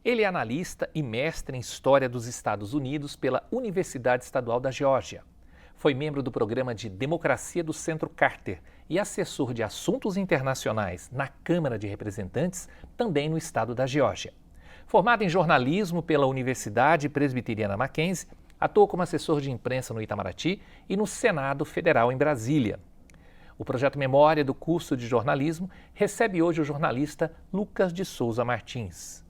Ele é analista e mestre em História dos Estados Unidos pela Universidade Estadual da Geórgia. Foi membro do programa de Democracia do Centro Carter e assessor de assuntos internacionais na Câmara de Representantes, também no estado da Geórgia. Formado em jornalismo pela Universidade Presbiteriana Mackenzie, atuou como assessor de imprensa no Itamaraty e no Senado Federal em Brasília. O projeto Memória do curso de jornalismo recebe hoje o jornalista Lucas de Souza Martins.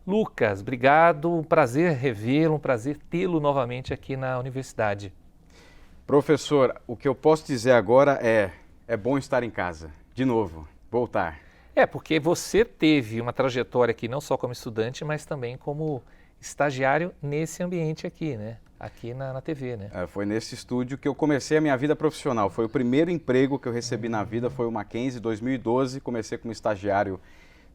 Lucas, obrigado, um prazer revê-lo, um prazer tê-lo novamente aqui na universidade. Professor, o que eu posso dizer agora é bom estar em casa, de novo, voltar. Porque você teve uma trajetória aqui não só como estudante, mas também como estagiário nesse ambiente aqui, né? Aqui na TV, né? Foi nesse estúdio que eu comecei a minha vida profissional. Foi o primeiro emprego que eu recebi na vida, foi o Mackenzie, 2012. Comecei como estagiário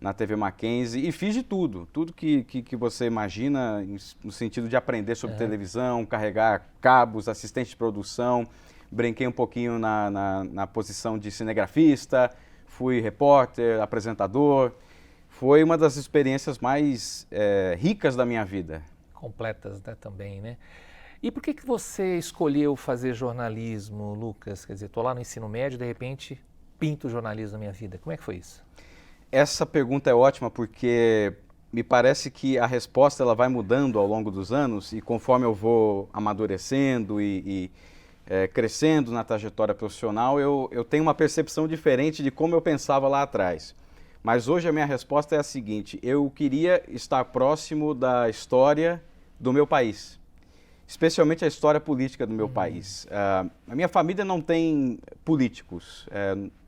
na TV Mackenzie e fiz de tudo que você imagina no sentido de aprender sobre televisão, carregar cabos, assistente de produção. Brinquei um pouquinho na posição de cinegrafista, fui repórter, apresentador. Foi uma das experiências mais ricas da minha vida. Completas, né, também, né? E por que você escolheu fazer jornalismo, Lucas? Quer dizer, estou lá no ensino médio, de repente, pinto o jornalismo na minha vida. Como é que foi isso? Essa pergunta é ótima porque me parece que a resposta ela vai mudando ao longo dos anos e conforme eu vou amadurecendo e crescendo na trajetória profissional, eu tenho uma percepção diferente de como eu pensava lá atrás. Mas hoje a minha resposta é a seguinte: eu queria estar próximo da história do meu país, especialmente a história política do meu país. A minha família não tem políticos,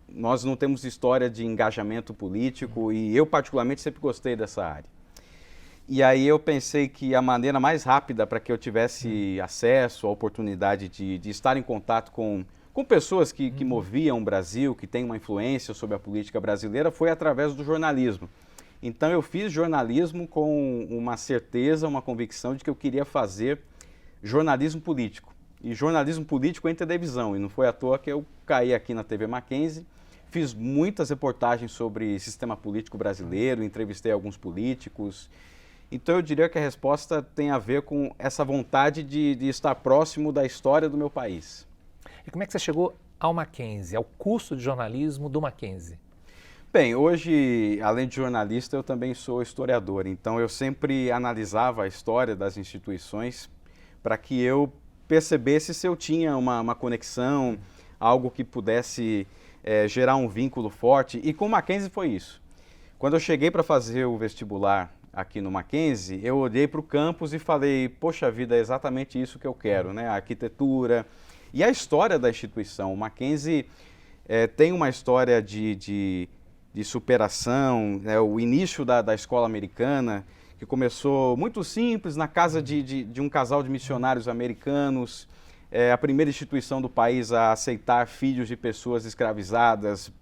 nós não temos história de engajamento político e eu particularmente sempre gostei dessa área. E aí eu pensei que a maneira mais rápida para que eu tivesse acesso à oportunidade de estar em contato com pessoas que moviam o Brasil, que têm uma influência sobre a política brasileira, foi através do jornalismo. Então eu fiz jornalismo com uma certeza, uma convicção de que eu queria fazer jornalismo político. E jornalismo político em televisão. E não foi à toa que eu caí aqui na TV Mackenzie. Fiz muitas reportagens sobre sistema político brasileiro, entrevistei alguns políticos. Então eu diria que a resposta tem a ver com essa vontade de estar próximo da história do meu país. E como é que você chegou ao Mackenzie, ao curso de jornalismo do Mackenzie? Bem, hoje, além de jornalista, eu também sou historiador. Então eu sempre analisava a história das instituições para que eu percebesse se eu tinha uma conexão, algo que pudesse gerar um vínculo forte. E com o Mackenzie foi isso. Quando eu cheguei para fazer o vestibular aqui no Mackenzie, eu olhei para o campus e falei, poxa vida, é exatamente isso que eu quero, né? A arquitetura e a história da instituição. O Mackenzie tem uma história de superação, né? O início da escola americana, que começou muito simples, na casa de um casal de missionários americanos, a primeira instituição do país a aceitar filhos de pessoas escravizadas,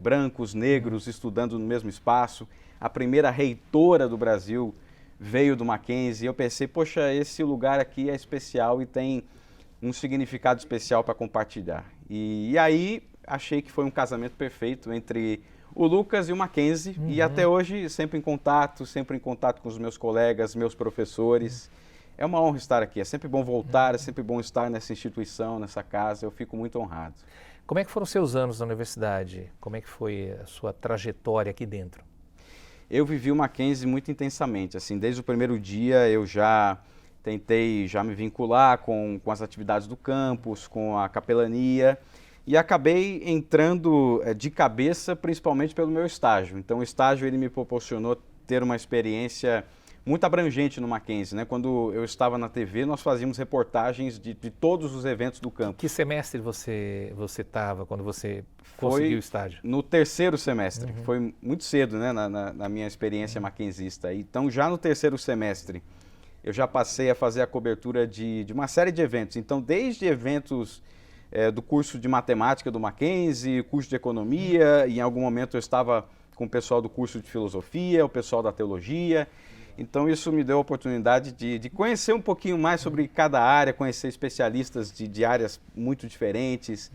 brancos, negros, estudando no mesmo espaço. A primeira reitora do Brasil veio do Mackenzie. Eu pensei, poxa, esse lugar aqui é especial e tem um significado especial para compartilhar. E aí achei que foi um casamento perfeito entre o Lucas e o Mackenzie. E até hoje sempre em contato com os meus colegas, meus professores. É uma honra estar aqui, é sempre bom voltar, é sempre bom estar nessa instituição, nessa casa, eu fico muito honrado. Como é que foram os seus anos na universidade? Como é que foi a sua trajetória aqui dentro? Eu vivi o Mackenzie muito intensamente, assim, desde o primeiro dia eu já tentei me vincular com as atividades do campus, com a capelania e acabei entrando de cabeça principalmente pelo meu estágio. Então o estágio ele me proporcionou ter uma experiência muito abrangente no Mackenzie, né? Quando eu estava na TV, nós fazíamos reportagens de todos os eventos do campus. Que semestre você estava quando você conseguiu o estágio? No terceiro semestre, foi muito cedo, né, na minha experiência mackenzista. Então, já no terceiro semestre, eu já passei a fazer a cobertura de uma série de eventos. Então, desde eventos do curso de matemática do Mackenzie, curso de economia, e em algum momento eu estava com o pessoal do curso de filosofia, o pessoal da teologia. Então isso me deu a oportunidade de conhecer um pouquinho mais sobre cada área, conhecer especialistas de áreas muito diferentes,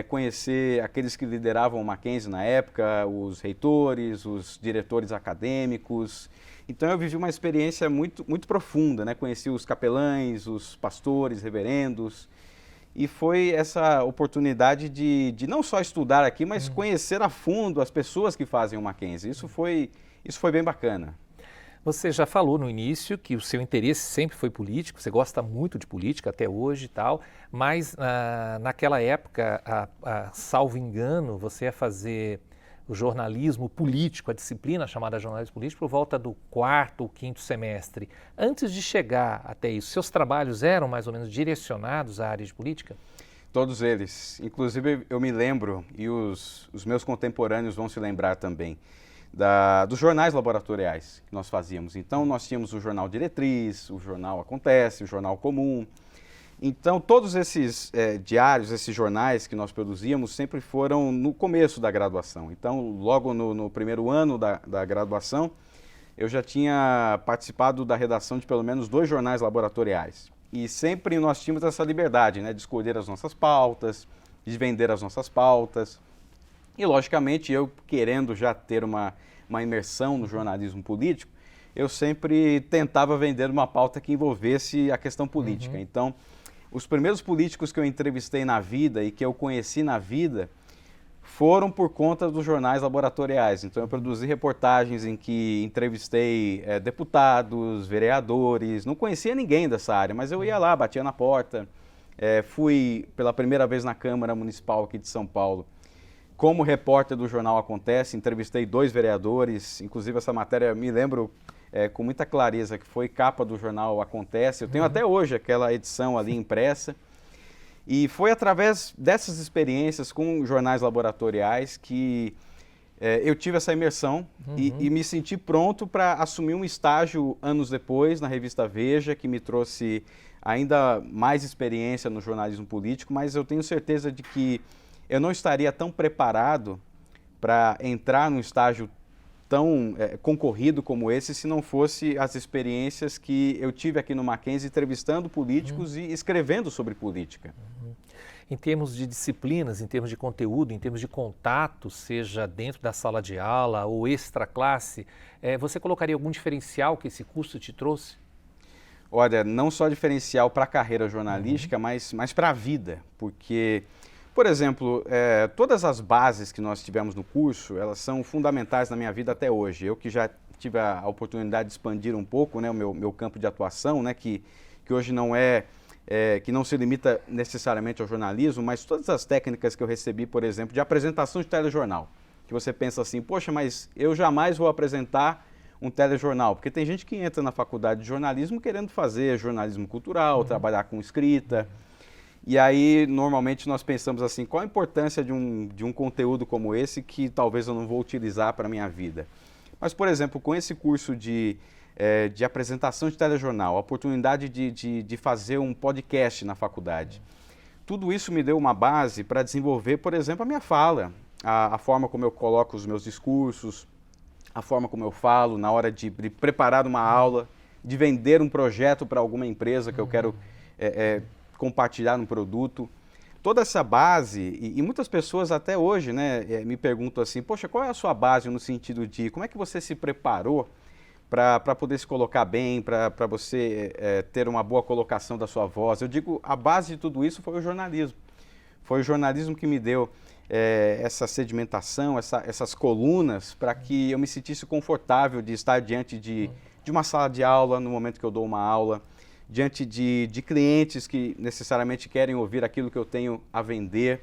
conhecer aqueles que lideravam o Mackenzie na época, os reitores, os diretores acadêmicos. Então eu vivi uma experiência muito, muito profunda, né? Conheci os capelães, os pastores, reverendos, e foi essa oportunidade de não só estudar aqui, mas conhecer a fundo as pessoas que fazem o Mackenzie. Isso foi bem bacana. Você já falou no início que o seu interesse sempre foi político, você gosta muito de política até hoje e tal, mas naquela época, salvo engano, você ia fazer o jornalismo político, a disciplina chamada jornalismo político, por volta do 4º ou 5º semestre. Antes de chegar até isso, seus trabalhos eram mais ou menos direcionados à área de política? Todos eles. Inclusive, eu me lembro, e os meus contemporâneos vão se lembrar também, dos jornais laboratoriais que nós fazíamos. Então, nós tínhamos o Jornal Diretriz, o Jornal Acontece, o Jornal Comum. Então, todos esses diários, esses jornais que nós produzíamos sempre foram no começo da graduação. Então, logo no primeiro ano da graduação, eu já tinha participado da redação de pelo menos 2 jornais laboratoriais. E sempre nós tínhamos essa liberdade, né, de escolher as nossas pautas, de vender as nossas pautas. E, logicamente, eu querendo já ter uma imersão no jornalismo político, eu sempre tentava vender uma pauta que envolvesse a questão política. Então, os primeiros políticos que eu entrevistei na vida e que eu conheci na vida foram por conta dos jornais laboratoriais. Então, eu produzi reportagens em que entrevistei deputados, vereadores, não conhecia ninguém dessa área, mas eu ia lá, batia na porta, fui pela primeira vez na Câmara Municipal aqui de São Paulo, como repórter do Jornal Acontece, entrevistei 2 vereadores, inclusive essa matéria me lembro com muita clareza que foi capa do Jornal Acontece. Eu tenho até hoje aquela edição ali impressa. E foi através dessas experiências com jornais laboratoriais que eu tive essa imersão e me senti pronto para assumir um estágio anos depois na revista Veja, que me trouxe ainda mais experiência no jornalismo político, mas eu tenho certeza de que eu não estaria tão preparado para entrar num estágio tão concorrido como esse se não fosse as experiências que eu tive aqui no Mackenzie entrevistando políticos e escrevendo sobre política. Em termos de disciplinas, em termos de conteúdo, em termos de contato, seja dentro da sala de aula ou extra classe, você colocaria algum diferencial que esse curso te trouxe? Olha, não só diferencial para a carreira jornalística, mas para a vida, porque... Por exemplo, todas as bases que nós tivemos no curso, elas são fundamentais na minha vida até hoje. Eu que já tive a oportunidade de expandir um pouco, né, o meu campo de atuação, né, que hoje não que não se limita necessariamente ao jornalismo, mas todas as técnicas que eu recebi, por exemplo, de apresentação de telejornal, que você pensa assim, poxa, mas eu jamais vou apresentar um telejornal, porque tem gente que entra na faculdade de jornalismo querendo fazer jornalismo cultural, trabalhar com escrita. E aí, normalmente, nós pensamos assim, qual a importância de um conteúdo como esse que talvez eu não vou utilizar para a minha vida? Mas, por exemplo, com esse curso de apresentação de telejornal, a oportunidade de fazer um podcast na faculdade, tudo isso me deu uma base para desenvolver, por exemplo, a minha fala, a forma como eu coloco os meus discursos, a forma como eu falo na hora de preparar uma aula, de vender um projeto para alguma empresa que eu quero compartilhar um produto. Toda essa base, e muitas pessoas até hoje, né, me perguntam assim, poxa, qual é a sua base no sentido de como é que você se preparou para poder se colocar bem, para você ter uma boa colocação da sua voz? Eu digo, a base de tudo isso foi o jornalismo. Foi o jornalismo que me deu essa sedimentação, essas colunas, para que eu me sentisse confortável de estar diante de uma sala de aula, no momento que eu dou uma aula, diante de clientes que necessariamente querem ouvir aquilo que eu tenho a vender.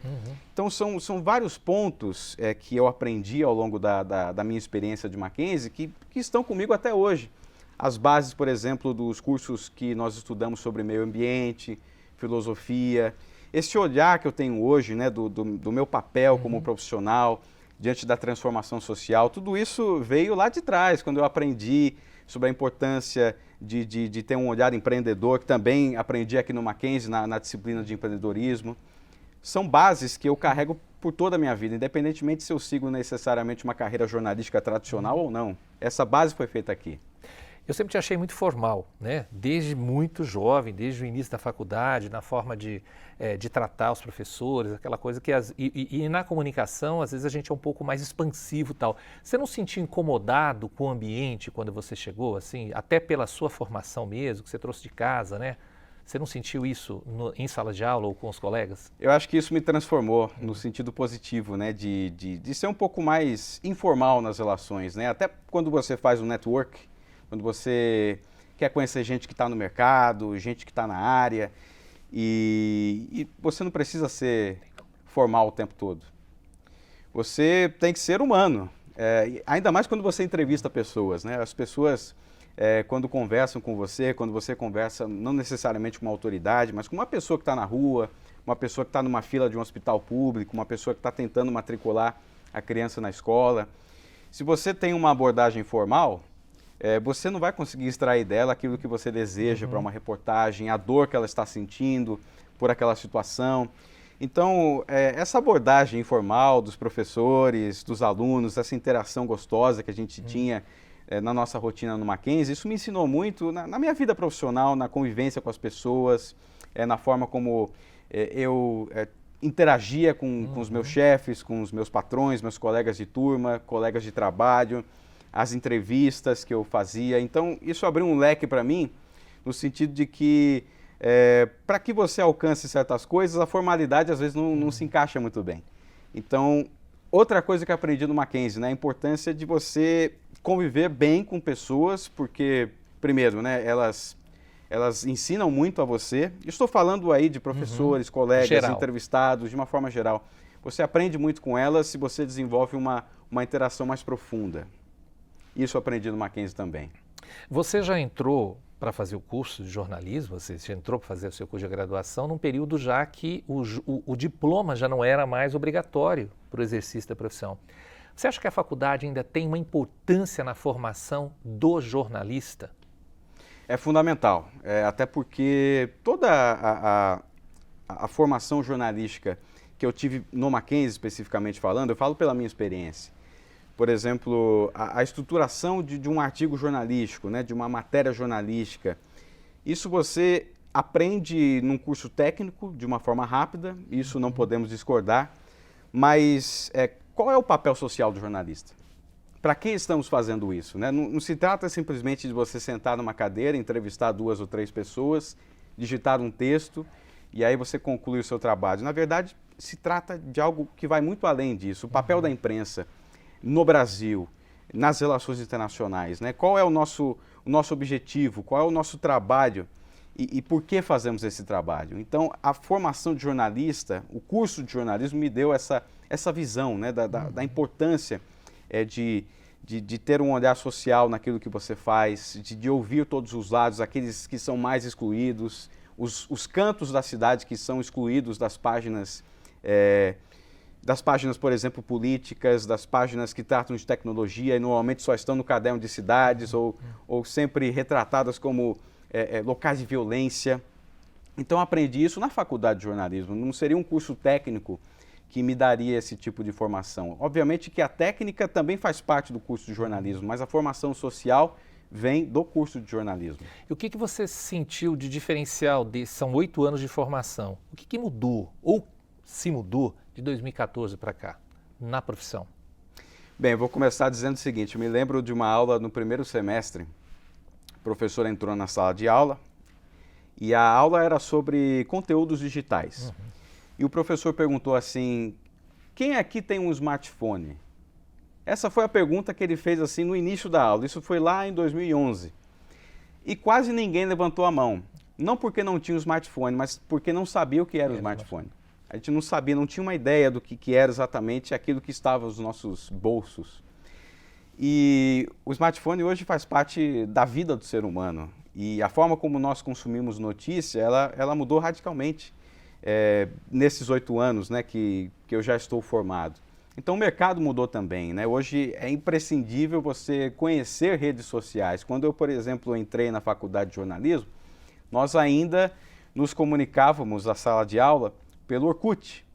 Então, são vários pontos que eu aprendi ao longo da minha experiência de Mackenzie que estão comigo até hoje. As bases, por exemplo, dos cursos que nós estudamos sobre meio ambiente, filosofia, esse olhar que eu tenho hoje, né, do meu papel como profissional, diante da transformação social, tudo isso veio lá de trás, quando eu aprendi sobre a importância de ter um olhar empreendedor, que também aprendi aqui no Mackenzie, na disciplina de empreendedorismo. São bases que eu carrego por toda a minha vida, independentemente se eu sigo necessariamente uma carreira jornalística tradicional ou não. Essa base foi feita aqui. Eu sempre te achei muito formal, né? Desde muito jovem, desde o início da faculdade, na forma de tratar os professores, aquela coisa que... E na comunicação, às vezes, a gente é um pouco mais expansivo e tal. Você não se sentiu incomodado com o ambiente quando você chegou, assim? Até pela sua formação mesmo, que você trouxe de casa, né? Você não sentiu isso em sala de aula ou com os colegas? Eu acho que isso me transformou no sentido positivo, né? De ser um pouco mais informal nas relações, né? Até quando você faz um network, quando você quer conhecer gente que está no mercado, gente que está na área, e você não precisa ser formal o tempo todo. Você tem que ser humano, ainda mais quando você entrevista pessoas, né? As pessoas, quando conversam com você, quando você conversa não necessariamente com uma autoridade, mas com uma pessoa que está na rua, uma pessoa que está numa fila de um hospital público, uma pessoa que está tentando matricular a criança na escola. Se você tem uma abordagem formal, você não vai conseguir extrair dela aquilo que você deseja para uma reportagem, a dor que ela está sentindo por aquela situação. Então, essa abordagem informal dos professores, dos alunos, essa interação gostosa que a gente tinha na nossa rotina no Mackenzie, isso me ensinou muito na minha vida profissional, na convivência com as pessoas, na forma como eu interagia com os meus chefes, com os meus patrões, meus colegas de turma, colegas de trabalho, as entrevistas que eu fazia. Então, isso abriu um leque para mim, no sentido de que, para que você alcance certas coisas, a formalidade às vezes não se encaixa muito bem. Então, outra coisa que eu aprendi no Mackenzie, né, a importância de você conviver bem com pessoas, porque, primeiro, né, elas ensinam muito a você. Estou falando aí de professores, colegas, geral, entrevistados, de uma forma geral. Você aprende muito com elas se você desenvolve uma interação mais profunda. Isso eu aprendi no Mackenzie também. Você já entrou para fazer o curso de jornalismo, você já entrou para fazer o seu curso de graduação num período já que o diploma já não era mais obrigatório para o exercício da profissão. Você acha que a faculdade ainda tem uma importância na formação do jornalista? É fundamental, até porque toda a formação jornalística que eu tive no Mackenzie, especificamente falando, eu falo pela minha experiência. Por exemplo, a estruturação de um artigo jornalístico, né, de uma matéria jornalística, isso você aprende num curso técnico de uma forma rápida, isso não podemos discordar, mas qual é o papel social do jornalista? Para que estamos fazendo isso, né? Não se trata simplesmente de você sentar numa cadeira, entrevistar 2 ou 3 pessoas, digitar um texto e aí você conclui o seu trabalho. Na verdade, se trata de algo que vai muito além disso. O papel da imprensa no Brasil, nas relações internacionais, né? Qual é o nosso objetivo, qual é o nosso trabalho e por que fazemos esse trabalho? Então, a formação de jornalista, o curso de jornalismo me deu essa visão, né? da importância de ter um olhar social naquilo que você faz, de ouvir todos os lados, aqueles que são mais excluídos, os cantos da cidade que são excluídos das páginas, por exemplo, políticas, das páginas que tratam de tecnologia e normalmente só estão no caderno de cidades ou sempre retratadas como locais de violência. Então, aprendi isso na faculdade de jornalismo, não seria um curso técnico que me daria esse tipo de formação. Obviamente que a técnica também faz parte do curso de jornalismo, mas a formação social vem do curso de jornalismo. E o que você sentiu de diferencial são 8 anos de formação? O que mudou, ou se mudou, de 2014 para cá, na profissão? Bem, eu vou começar dizendo o seguinte, eu me lembro de uma aula no primeiro semestre, o professor entrou na sala de aula e a aula era sobre conteúdos digitais. E o professor perguntou assim, quem aqui tem um smartphone? Essa foi a pergunta que ele fez assim no início da aula, isso foi lá em 2011. E quase ninguém levantou a mão, não porque não tinha um smartphone, mas porque não sabia o que era o smartphone. A gente não sabia, não tinha uma ideia do que era exatamente aquilo que estava nos nossos bolsos. E o smartphone hoje faz parte da vida do ser humano. E a forma como nós consumimos notícia, ela mudou radicalmente nesses 8 anos, né, que eu já estou formado. Então o mercado mudou também, né? Hoje é imprescindível você conhecer redes sociais. Quando eu, por exemplo, entrei na faculdade de jornalismo, nós ainda nos comunicávamos na sala de aula pelo Orkut.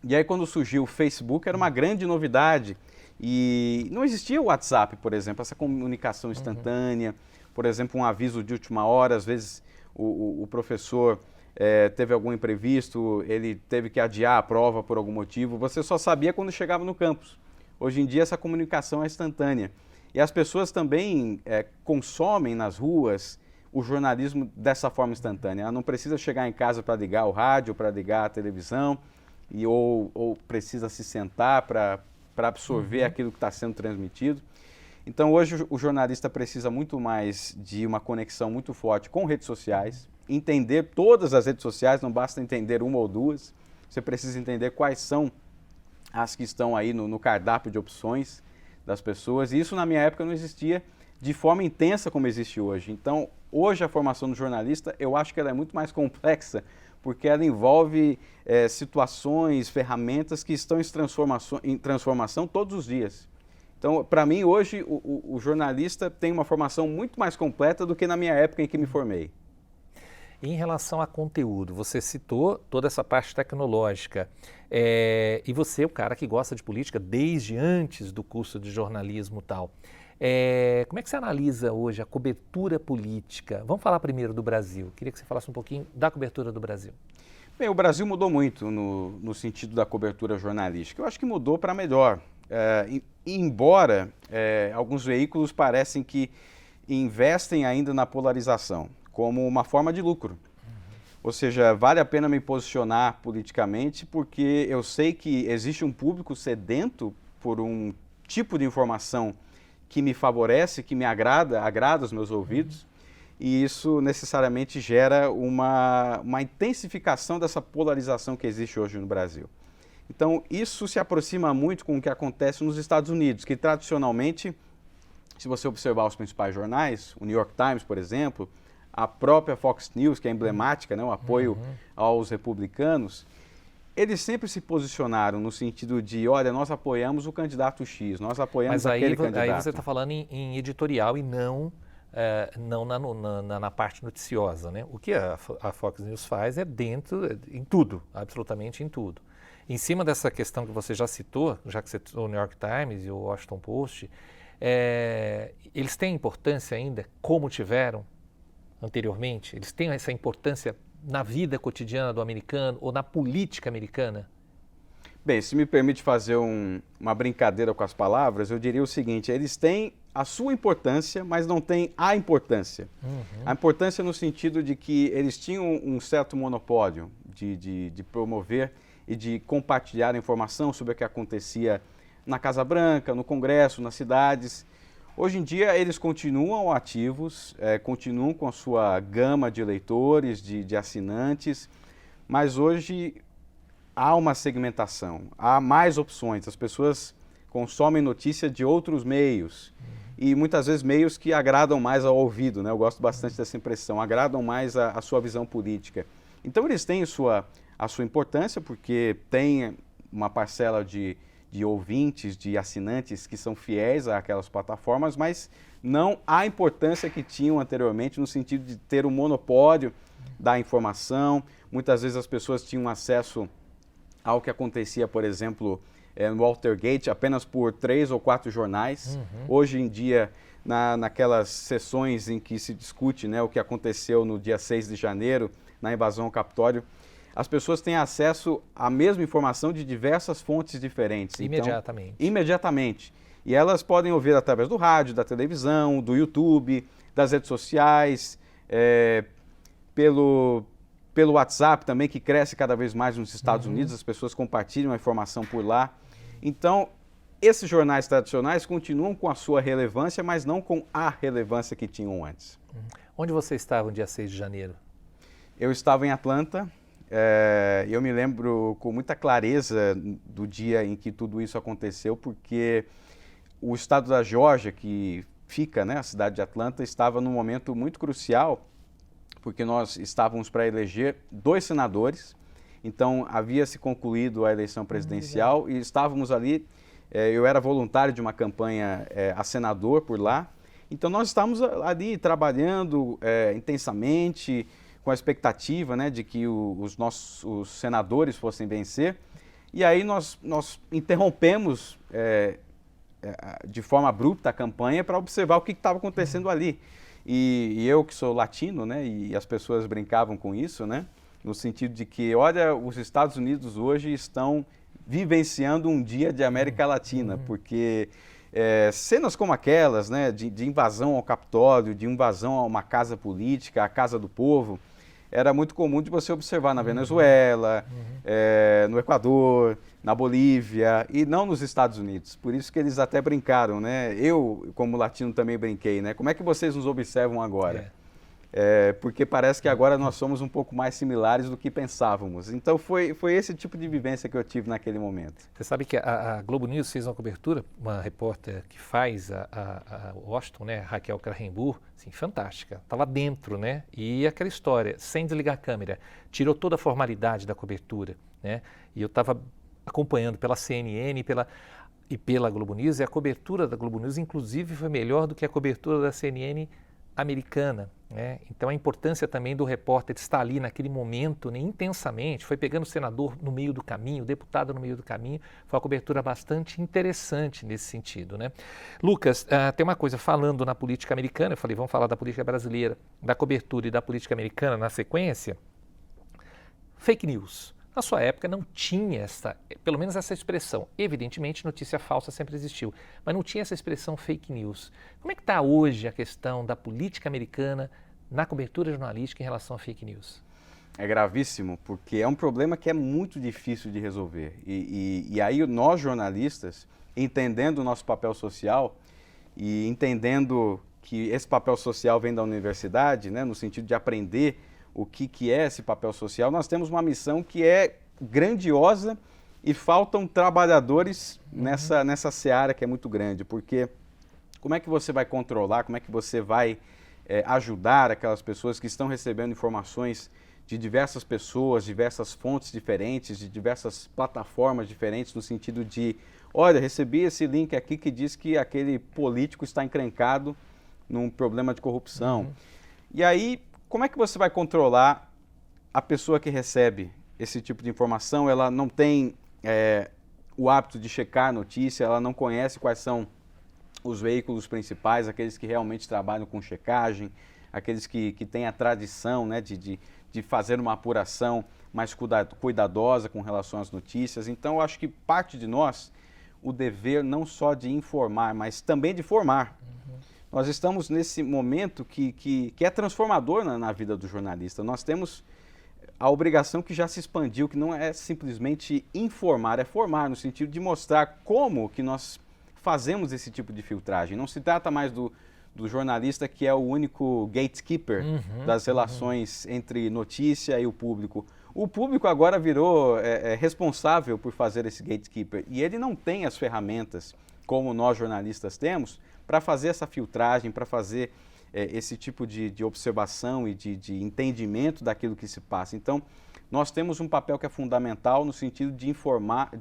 E aí quando surgiu o Facebook era uma grande novidade e não existia o WhatsApp, por exemplo, essa comunicação instantânea. por exemplo, um aviso de última hora, às vezes o professor teve algum imprevisto, ele teve que adiar a prova por algum motivo, você só sabia quando chegava no campus. Hoje em dia essa comunicação é instantânea. E as pessoas também consomem nas ruas o jornalismo dessa forma instantânea. Ela não precisa chegar em casa para ligar o rádio, para ligar a televisão, ou precisa se sentar para absorver aquilo que está sendo transmitido. Então hoje o jornalista precisa muito mais de uma conexão muito forte com redes sociais, entender todas as redes sociais, não basta entender uma ou duas, você precisa entender quais são as que estão aí no cardápio de opções das pessoas, e isso na minha época não existia de forma intensa como existe hoje. Então, hoje a formação do jornalista, eu acho que ela é muito mais complexa, porque ela envolve situações, ferramentas que estão em transformação todos os dias. Então, para mim, hoje, o jornalista tem uma formação muito mais completa do que na minha época em que me formei. Em relação a conteúdo, você citou toda essa parte tecnológica e você é o cara que gosta de política desde antes do curso de jornalismo e tal. Como é que você analisa hoje a cobertura política? Vamos falar primeiro do Brasil. Queria que você falasse um pouquinho da cobertura do Brasil. Bem, o Brasil mudou muito no sentido da cobertura jornalística. Eu acho que mudou para melhor. Embora alguns veículos parecem que investem ainda na polarização como uma forma de lucro. Ou seja, vale a pena me posicionar politicamente porque eu sei que existe um público sedento por um tipo de informação que me favorece, que me agrada os meus ouvidos, e isso necessariamente gera uma intensificação dessa polarização que existe hoje no Brasil. Então, isso se aproxima muito com o que acontece nos Estados Unidos, que tradicionalmente, se você observar os principais jornais, o New York Times, por exemplo, a própria Fox News, que é emblemática, né, o apoio aos republicanos, eles sempre se posicionaram no sentido de, olha, nós apoiamos o candidato X, nós apoiamos aquele candidato. Mas aí você está falando em editorial e não na parte noticiosa, né? O que a Fox News faz é em tudo, absolutamente em tudo. Em cima dessa questão que você já citou, já que você citou o New York Times e o Washington Post, eles têm importância ainda como tiveram anteriormente? Eles têm essa importância na vida cotidiana do americano ou na política americana? Bem, se me permite fazer uma brincadeira com as palavras, eu diria o seguinte: eles têm a sua importância, mas não têm a importância. A importância no sentido de que eles tinham um certo monopólio de promover e de compartilhar informação sobre o que acontecia na Casa Branca, no Congresso, nas cidades. Hoje em dia eles continuam ativos, continuam com a sua gama de leitores, de assinantes, mas hoje há uma segmentação, há mais opções, as pessoas consomem notícia de outros meios e muitas vezes meios que agradam mais ao ouvido, né? Eu gosto bastante dessa impressão, agradam mais a sua visão política. Então eles têm a sua importância porque tem uma parcela de ouvintes, de assinantes que são fiéis àquelas plataformas, mas não a importância que tinham anteriormente no sentido de ter o monopólio da informação. Muitas vezes as pessoas tinham acesso ao que acontecia, por exemplo, no Watergate, apenas por 3 ou 4 jornais. Hoje em dia, naquelas sessões em que se discute, né, o que aconteceu no dia 6 de janeiro, na invasão ao Capitólio, as pessoas têm acesso à mesma informação de diversas fontes diferentes. Imediatamente. Então, imediatamente. E elas podem ouvir através do rádio, da televisão, do YouTube, das redes sociais, pelo WhatsApp também, que cresce cada vez mais nos Estados Unidos, as pessoas compartilham a informação por lá. Então, esses jornais tradicionais continuam com a sua relevância, mas não com a relevância que tinham antes. Onde você estava no dia 6 de janeiro? Eu estava em Atlanta. Eu me lembro com muita clareza do dia em que tudo isso aconteceu, porque o estado da Geórgia, que fica, né, a cidade de Atlanta, estava num momento muito crucial, porque nós estávamos para eleger 2 senadores, então havia se concluído a eleição presidencial e estávamos ali, eu era voluntário de uma campanha a senador por lá, então nós estávamos ali trabalhando intensamente, com a expectativa, né, de que os senadores fossem vencer. E aí nós interrompemos de forma abrupta a campanha para observar o que estava acontecendo ali. E eu que sou latino, né, e as pessoas brincavam com isso, né, no sentido de que, olha, os Estados Unidos hoje estão vivenciando um dia de América Latina, porque cenas como aquelas, né, de invasão ao Capitólio, de invasão a uma casa política, a Casa do Povo, era muito comum de você observar na Venezuela, no Equador, na Bolívia e não nos Estados Unidos. Por isso que eles até brincaram, né? Eu, como latino, também brinquei, né? Como é que vocês nos observam agora? Porque parece que agora nós somos um pouco mais similares do que pensávamos. Então foi esse tipo de vivência que eu tive naquele momento. Você sabe que a Globo News fez uma cobertura, uma repórter que faz a Washington, né, Raquel Krahenbuhr, assim, fantástica. Estava dentro, né? E aquela história, sem desligar a câmera, tirou toda a formalidade da cobertura, né? E eu estava acompanhando pela CNN e pela Globo News, e a cobertura da Globo News, inclusive, foi melhor do que a cobertura da CNN americana, né? Então a importância também do repórter estar ali naquele momento, né, intensamente, foi pegando o senador no meio do caminho, o deputado no meio do caminho, foi uma cobertura bastante interessante nesse sentido, né? Lucas, tem uma coisa, falando na política americana, eu falei, vamos falar da política brasileira, da cobertura e da política americana na sequência, fake news. Na sua época não tinha pelo menos essa expressão. Evidentemente, notícia falsa sempre existiu, mas não tinha essa expressão fake news. Como é que está hoje a questão da política americana na cobertura jornalística em relação a fake news? É gravíssimo, porque é um problema que é muito difícil de resolver. E aí nós, jornalistas, entendendo o nosso papel social e entendendo que esse papel social vem da universidade, né, no sentido de aprender o que é esse papel social, nós temos uma missão que é grandiosa e faltam trabalhadores nessa seara que é muito grande, porque como é que você vai controlar, como é que você vai ajudar aquelas pessoas que estão recebendo informações de diversas pessoas, diversas fontes diferentes, de diversas plataformas diferentes, no sentido de, olha, recebi esse link aqui que diz que aquele político está encrencado num problema de corrupção. E aí, como é que você vai controlar a pessoa que recebe esse tipo de informação? Ela não tem o hábito de checar a notícia, ela não conhece quais são os veículos principais, aqueles que realmente trabalham com checagem, aqueles que têm a tradição, né, de fazer uma apuração mais cuidadosa com relação às notícias. Então, eu acho que parte de nós, o dever não só de informar, mas também de formar. Nós estamos nesse momento que é transformador na vida do jornalista. Nós temos a obrigação que já se expandiu, que não é simplesmente informar, é formar, no sentido de mostrar como que nós fazemos esse tipo de filtragem. Não se trata mais do jornalista que é o único gatekeeper das relações entre notícia e o público. O público agora virou responsável por fazer esse gatekeeper e ele não tem as ferramentas, como nós jornalistas temos, para fazer essa filtragem, para fazer esse tipo de observação e de entendimento daquilo que se passa. Então, nós temos um papel que é fundamental no sentido de informar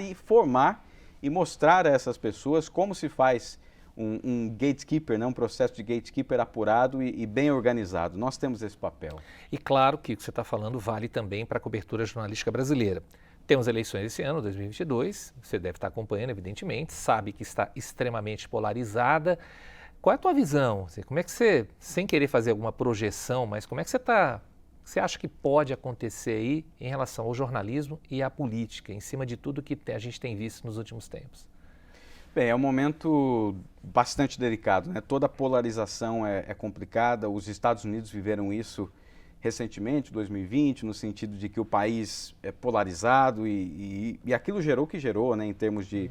e formar e mostrar a essas pessoas como se faz um gatekeeper, né? Um processo de gatekeeper apurado e bem organizado. Nós temos esse papel. E claro que o que você está falando vale também para a cobertura jornalística brasileira. Temos eleições esse ano, 2022, você deve estar acompanhando, evidentemente, sabe que está extremamente polarizada. Qual é a tua visão? Como é que você, sem querer fazer alguma projeção, mas como é que você acha que pode acontecer aí em relação ao jornalismo e à política, em cima de tudo que a gente tem visto nos últimos tempos? Bem, é um momento bastante delicado, né? Toda polarização é complicada, os Estados Unidos viveram isso recentemente, 2020, no sentido de que o país é polarizado e aquilo gerou o que gerou, né, em termos de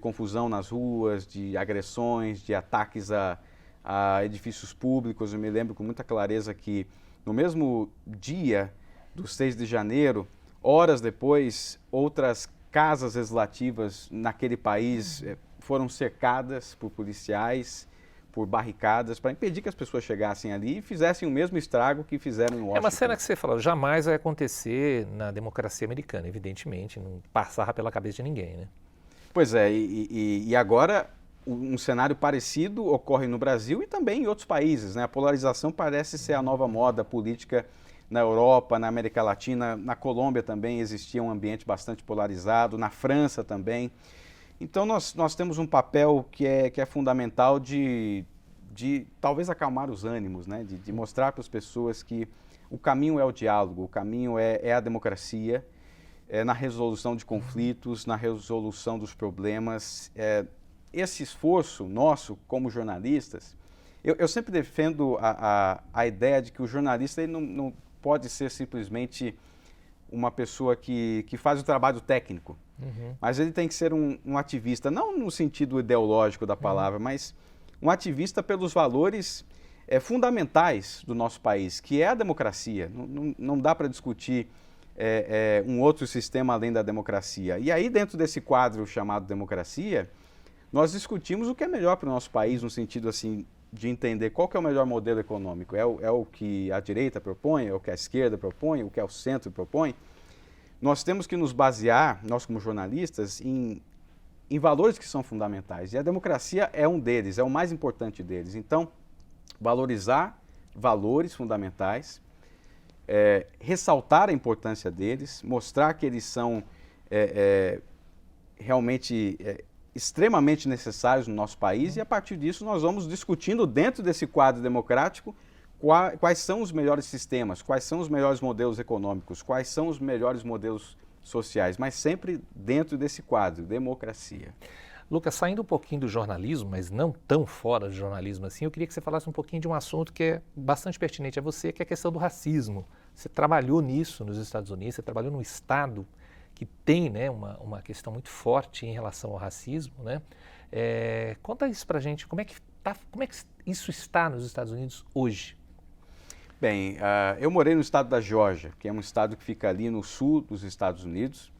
confusão nas ruas, de agressões, de ataques a edifícios públicos. Eu me lembro com muita clareza que no mesmo dia do 6 de janeiro, horas depois, outras casas legislativas naquele país foram cercadas por policiais, por barricadas, para impedir que as pessoas chegassem ali e fizessem o mesmo estrago que fizeram em Washington. É uma cena que você falou, jamais vai acontecer na democracia americana, evidentemente, não passava pela cabeça de ninguém, né? Pois é, e agora um cenário parecido ocorre no Brasil e também em outros países, né? A polarização parece ser a nova moda política na Europa, na América Latina, na Colômbia também existia um ambiente bastante polarizado, na França também. Então nós temos um papel que é fundamental de de talvez acalmar os ânimos, né? De mostrar para as pessoas que o caminho é o diálogo, o caminho é a democracia, na resolução de conflitos, na resolução dos problemas. Esse esforço nosso como jornalistas, eu sempre defendo a ideia de que o jornalista ele não pode ser simplesmente uma pessoa que faz o trabalho técnico, mas ele tem que ser um ativista, não no sentido ideológico da palavra, mas um ativista pelos valores fundamentais do nosso país, que é a democracia. Não dá para discutir um outro sistema além da democracia. E aí, dentro desse quadro chamado democracia, nós discutimos o que é melhor para o nosso país, no sentido assim, de entender qual que é o melhor modelo econômico. É o que a direita propõe, é o que a esquerda propõe, o que o centro propõe. Nós temos que nos basear, nós como jornalistas, em valores que são fundamentais. E a democracia é um deles, é o mais importante deles. Então, valorizar valores fundamentais, ressaltar a importância deles, mostrar que eles são realmente extremamente necessários no nosso país, e a partir disso nós vamos discutindo dentro desse quadro democrático quais são os melhores sistemas, quais são os melhores modelos econômicos, quais são os melhores modelos sociais, mas sempre dentro desse quadro, democracia. Lucas, saindo um pouquinho do jornalismo, mas não tão fora do jornalismo assim, eu queria que você falasse um pouquinho de um assunto que é bastante pertinente a você, que é a questão do racismo. Você trabalhou nisso nos Estados Unidos, você trabalhou num estado que tem, né, uma questão muito forte em relação ao racismo, né? Conta isso pra gente, como é que isso está nos Estados Unidos hoje? Bem, eu morei no estado da Geórgia, que é um estado que fica ali no sul dos Estados Unidos,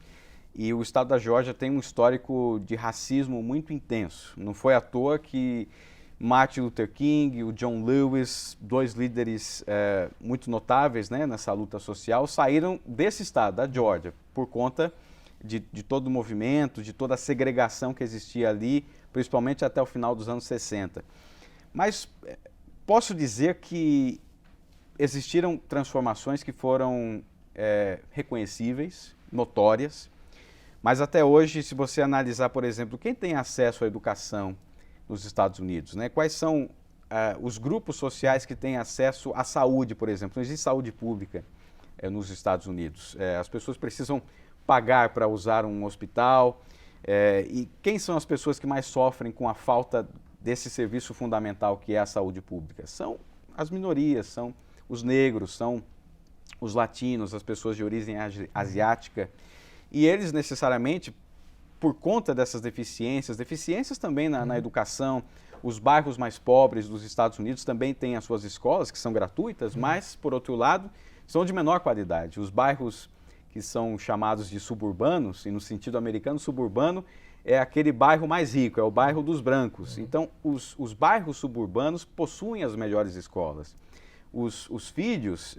e o estado da Geórgia tem um histórico de racismo muito intenso. Não foi à toa que Martin Luther King, o John Lewis, dois líderes muito notáveis, né, nessa luta social, saíram desse estado, da Geórgia, por conta de todo o movimento, de toda a segregação que existia ali, principalmente até o final dos anos 60. Mas posso dizer que existiram transformações que foram reconhecíveis, notórias, mas até hoje, se você analisar, por exemplo, quem tem acesso à educação nos Estados Unidos, né? Quais são os grupos sociais que têm acesso à saúde, por exemplo? Não existe saúde pública nos Estados Unidos. As pessoas precisam pagar para usar um hospital. E quem são as pessoas que mais sofrem com a falta desse serviço fundamental que é a saúde pública? São as minorias, são os negros, são os latinos, as pessoas de origem asiática. E eles necessariamente, por conta dessas deficiências também na educação, os bairros mais pobres dos Estados Unidos também têm as suas escolas, que são gratuitas, mas, por outro lado, são de menor qualidade. Os bairros que são chamados de suburbanos, e no sentido americano, suburbano é aquele bairro mais rico, é o bairro dos brancos. Então, os bairros suburbanos possuem as melhores escolas. Os filhos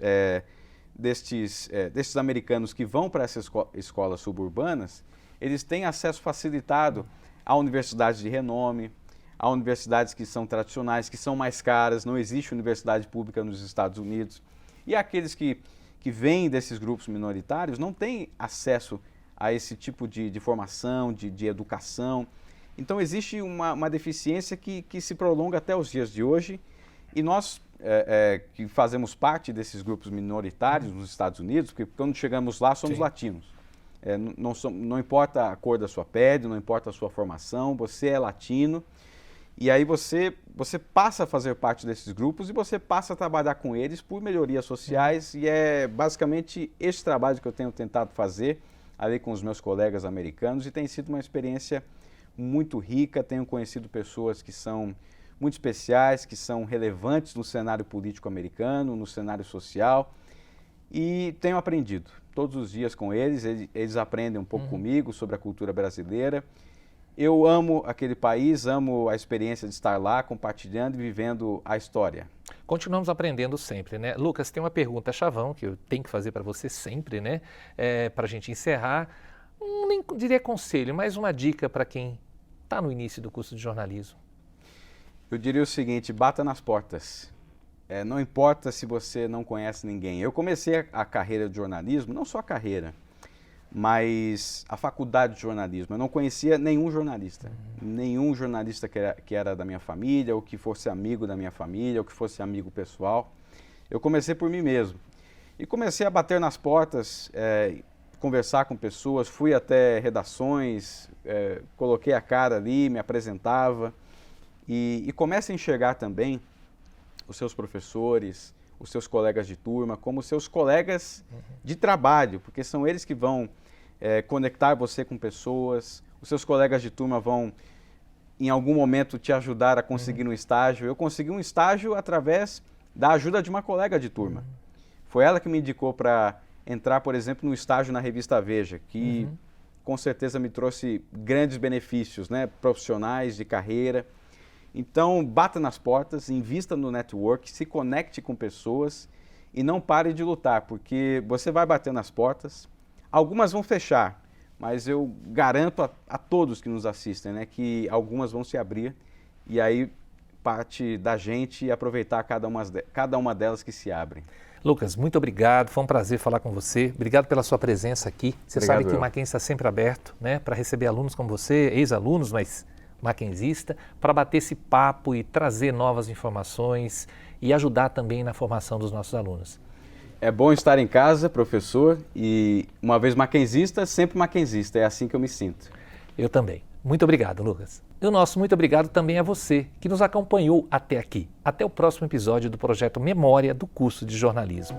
destes americanos que vão para essas escolas suburbanas, eles têm acesso facilitado a universidades de renome, a universidades que são tradicionais, que são mais caras, não existe universidade pública nos Estados Unidos. E aqueles que vêm desses grupos minoritários não têm acesso a esse tipo de formação, de educação. Então existe uma deficiência que se prolonga até os dias de hoje, e nós que fazemos parte desses grupos minoritários nos Estados Unidos, porque quando chegamos lá somos latinos. Não importa a cor da sua pele, não importa a sua formação, você é latino, e aí você passa a fazer parte desses grupos e você passa a trabalhar com eles por melhorias sociais, e é basicamente esse trabalho que eu tenho tentado fazer ali com os meus colegas americanos, e tem sido uma experiência muito rica. Tenho conhecido pessoas que são muito especiais, que são relevantes no cenário político americano, no cenário social, e tenho aprendido todos os dias com eles. Eles aprendem um pouco comigo sobre a cultura brasileira. Eu amo aquele país, amo a experiência de estar lá, compartilhando e vivendo a história. Continuamos aprendendo sempre, né? Lucas, tem uma pergunta chavão que eu tenho que fazer para você sempre, né? Para a gente encerrar, nem diria conselho, mas uma dica para quem está no início do curso de jornalismo. Eu diria o seguinte: bata nas portas. Não importa se você não conhece ninguém. Eu comecei a carreira de jornalismo, não só a carreira, mas a faculdade de jornalismo. Eu não conhecia nenhum jornalista que era da minha família, ou que fosse amigo da minha família, ou que fosse amigo pessoal. Eu comecei por mim mesmo. E comecei a bater nas portas, conversar com pessoas, fui até redações, coloquei a cara ali, me apresentava e começa a enxergar também os seus professores, os seus colegas de turma, como seus colegas de trabalho, porque são eles que vão conectar você com pessoas, os seus colegas de turma vão, em algum momento, te ajudar a conseguir um estágio. Eu consegui um estágio através da ajuda de uma colega de turma. Foi ela que me indicou para entrar, por exemplo, no estágio na revista Veja, que com certeza me trouxe grandes benefícios, né, profissionais, de carreira. Então, bata nas portas, invista no network, se conecte com pessoas e não pare de lutar, porque você vai bater nas portas, algumas vão fechar, mas eu garanto a todos que nos assistem, né, que algumas vão se abrir e aí parte da gente aproveitar cada uma delas que se abrem. Lucas, muito obrigado, foi um prazer falar com você. Obrigado pela sua presença aqui. Você Obrigado, sabe que o Mackenzie está sempre aberto, né, para receber alunos como você, ex-alunos, mas mackenzista, para bater esse papo e trazer novas informações e ajudar também na formação dos nossos alunos. É bom estar em casa, professor, e uma vez mackenzista, sempre mackenzista. É assim que eu me sinto. Eu também. Muito obrigado, Lucas. E o nosso muito obrigado também a você que nos acompanhou até aqui. Até o próximo episódio do projeto Memória do curso de jornalismo.